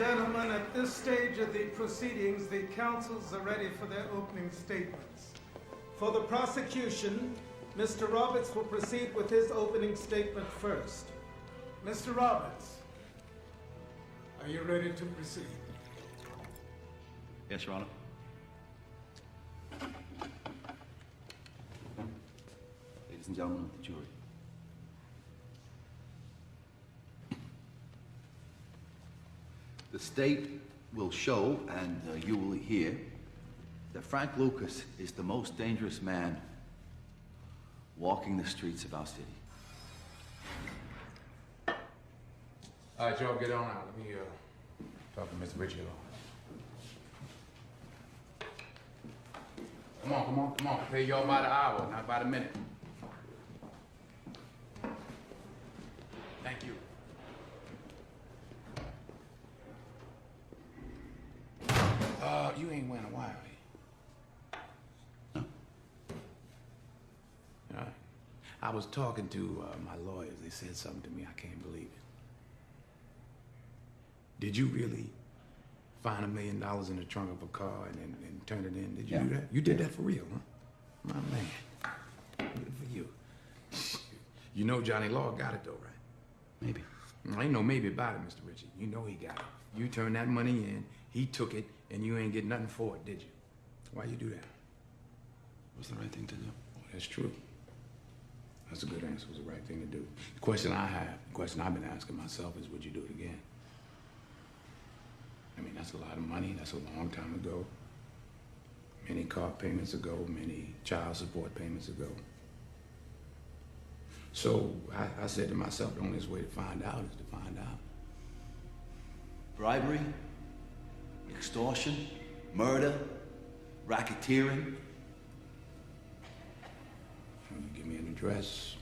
gentlemen, at this stage of the proceedings, the counsels are ready for their opening statements. For the prosecution, Mr. Roberts will proceed with his opening statement first. Mr. Roberts, are you ready to proceed? Yes, Your Honor. Ladies and gentlemen of the jury. The state will show, and you will hear, that Frank Lucas is the most dangerous man walking the streets of our city. All right, y'all get on out. Let me talk to Mr. Richard. Come on. Pay y'all by the hour, not by the minute. Thank you. You ain't wearing a wire, are you? No. All right. I was talking to my lawyers. They said something to me. I can't believe it. Did you really find $1 million in the trunk of a car and turn it in? Did you do that? You did that for real, huh? My man. Good for you. You know Johnny Law got it though, right? Maybe. Ain't no maybe about it, Mr. Richie. You know he got it. You turned that money in, he took it, and you ain't get nothing for it, did you? Why you do that? It was the right thing to do. Oh, that's true. That's a good answer. It was the right thing to do. The question I've been asking myself is, would you do it again? I mean, that's a lot of money. That's a long time ago. Many car payments ago, many child support payments ago. So I said to myself, the only way to find out is to find out. Bribery, extortion, murder, racketeering. You give me an address,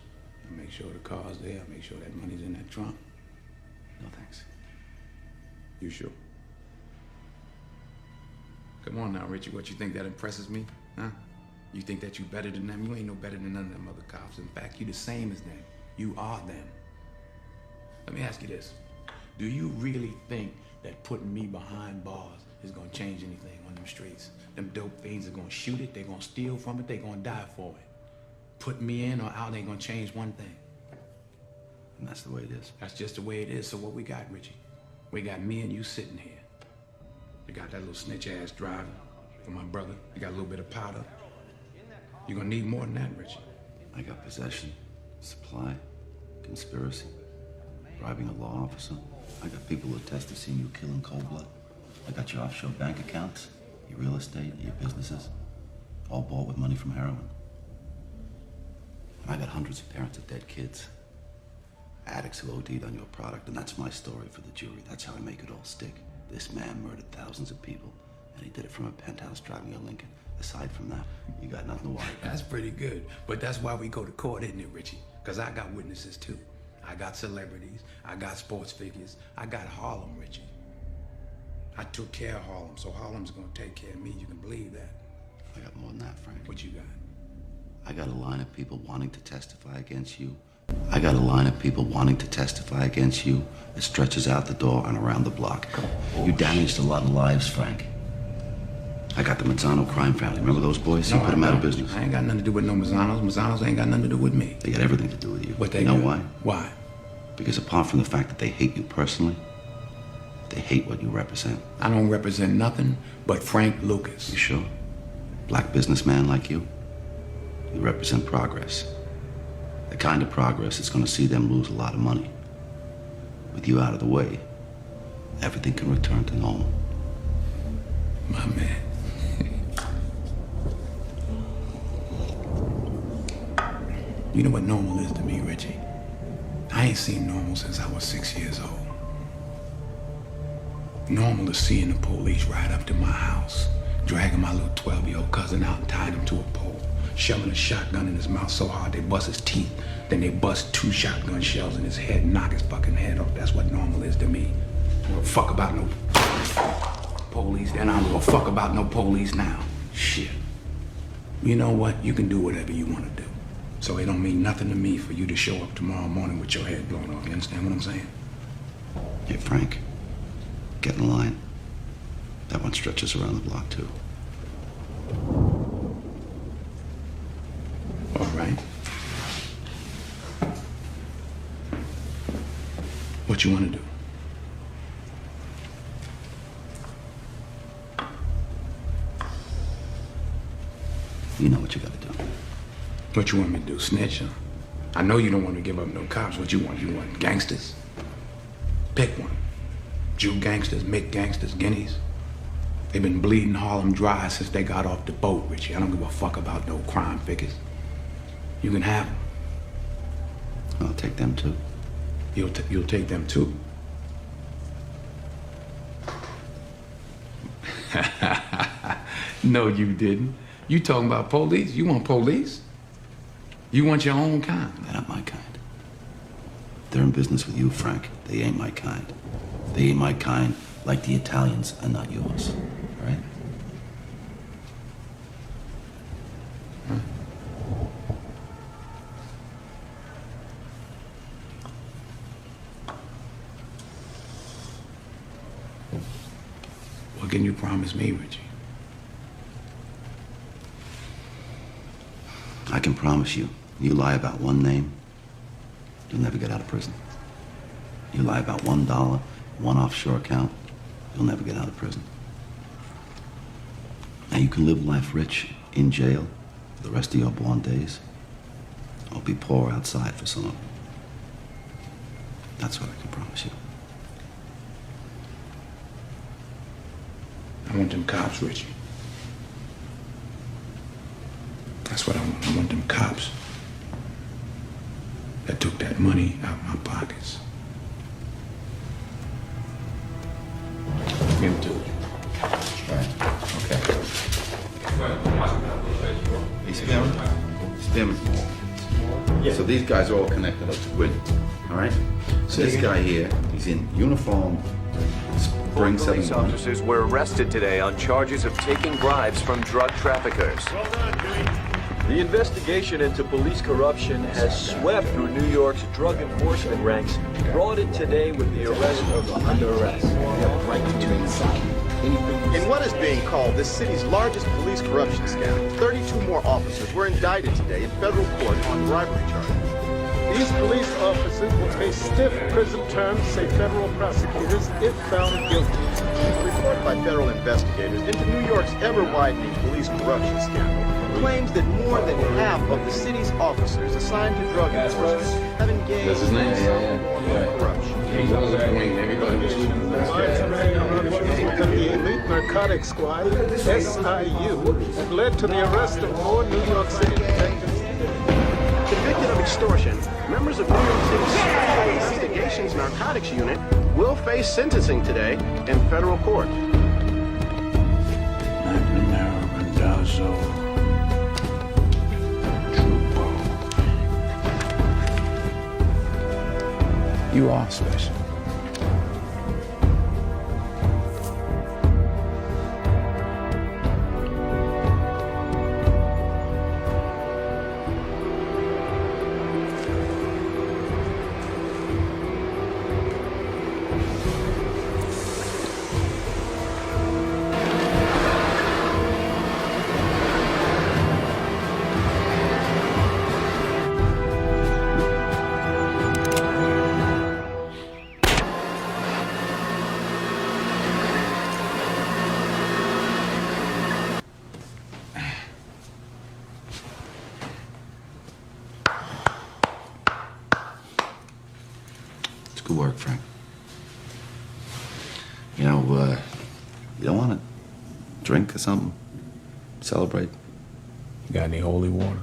I make sure the car's there, I make sure that money's in that trunk. No thanks. You sure? Come on now, Richie, what you think that impresses me, huh? You think that you better than them? You ain't no better than none of them other cops. In fact, you the same as them. You are them. Let me ask you this. Do you really think that putting me behind bars is gonna change anything on them streets? Them dope fiends are gonna shoot it, they're gonna steal from it, they're gonna die for it. Put me in or out ain't gonna change one thing. And that's the way it is. That's just the way it is. So what we got, Richie? We got me and you sitting here. You got that little snitch ass driver for my brother. You got a little bit of powder. You're gonna need more than that, Richie. I got possession, supply, conspiracy, bribing a law officer. I got people who attest to seeing you kill in cold blood. I got your offshore bank accounts, your real estate, your businesses, all bought with money from heroin. And I got hundreds of parents of dead kids, addicts who OD'd on your product, and that's my story for the jury. That's how I make it all stick. This man murdered thousands of people, and he did it from a penthouse driving a Lincoln. Aside from that, you got nothing to worry about. That's pretty good. But that's why we go to court, isn't it, Richie? Because I got witnesses, too. I got celebrities. I got sports figures. I got Harlem, Richie. I took care of Harlem, so Harlem's going to take care of me. You can believe that. I got more than that, Frank. What you got? I got a line of people wanting to testify against you. I got a line of people wanting to testify against you that stretches out the door and around the block. You damaged a lot of lives, Frank. I got the Mazzano crime family. Remember those boys? You put them out of business. I ain't got nothing to do with no Mazzanos. Mazzanos ain't got nothing to do with me. They got everything to do with you. What they You know do? why? Why? Because apart from the fact that they hate you personally, they hate what you represent. I don't represent nothing but Frank Lucas. You sure? Black businessman like you? You represent progress. The kind of progress that's gonna see them lose a lot of money. With you out of the way, everything can return to normal. My man. You know what normal is to me, Richie? I ain't seen normal since I was 6 years old. Normal is seeing the police ride up to my house, dragging my little 12-year-old cousin out and tying him to a pole, shoving a shotgun in his mouth so hard they bust his teeth, then they bust 2 shotgun shells in his head and knock his fucking head off. That's what normal is to me. I don't give a fuck about no police then. I don't give a fuck about no police now. Shit. You know what? You can do whatever you want to do. So it don't mean nothing to me for you to show up tomorrow morning with your head blown off. You understand what I'm saying? Hey, Frank, Get in line. That one stretches around the block, too. All right. What you want to do? You know what you gotta do. What you want me to do, snitch? Huh? I know you don't want to give up no cops. What you want? You want gangsters? Pick one. Jew gangsters, Mick gangsters, guineas. They've been bleeding Harlem dry since they got off the boat, Richie. I don't give a fuck about no crime figures. You can have them. I'll take them, too. You'll take them, too. No, you didn't. You talking about police? You want police? You want your own kind. They're not my kind. They're in business with you, Frank. They ain't my kind. They ain't my kind like the Italians are not yours. All right? Huh? What can you promise me, Richie? I can promise you, you lie about one name, you'll never get out of prison. You lie about $1, one offshore account, you'll never get out of prison. Now you can live life rich in jail for the rest of your born days, or be poor outside for some of them. That's what I can promise you. I want them cops, Richie. That's what I want. I want them cops that took that money out of my pockets. Give it to me. Right. Okay. Hey, Spim. Yeah. So these guys are all connected up to Gwyn. All right? So this guy here, he's in uniform, Spring Police 71. officers were arrested today on charges of taking bribes from drug traffickers. The investigation into police corruption has swept through New York's drug enforcement ranks, brought it today with the arrest of under arrest. In what is being called the city's largest police corruption scandal, 32 more officers were indicted today in federal court on bribery charges. These police officers will face stiff prison terms, say federal prosecutors, if found guilty. A report by federal investigators into New York's ever-widening police corruption scandal claims that more than half of the city's officers assigned to drug enforcement have engaged That's his name? in corruption. He was a queen. Everybody was shooting. The elite narcotics squad, SIU, had led to the arrest of more New York City detectives. Convicted of extortion, members of New York City's Special Investigations Narcotics Unit will face sentencing today in federal court. You are special. Good work, Frank. You know, you don't want to drink or something? Celebrate? You got any holy water?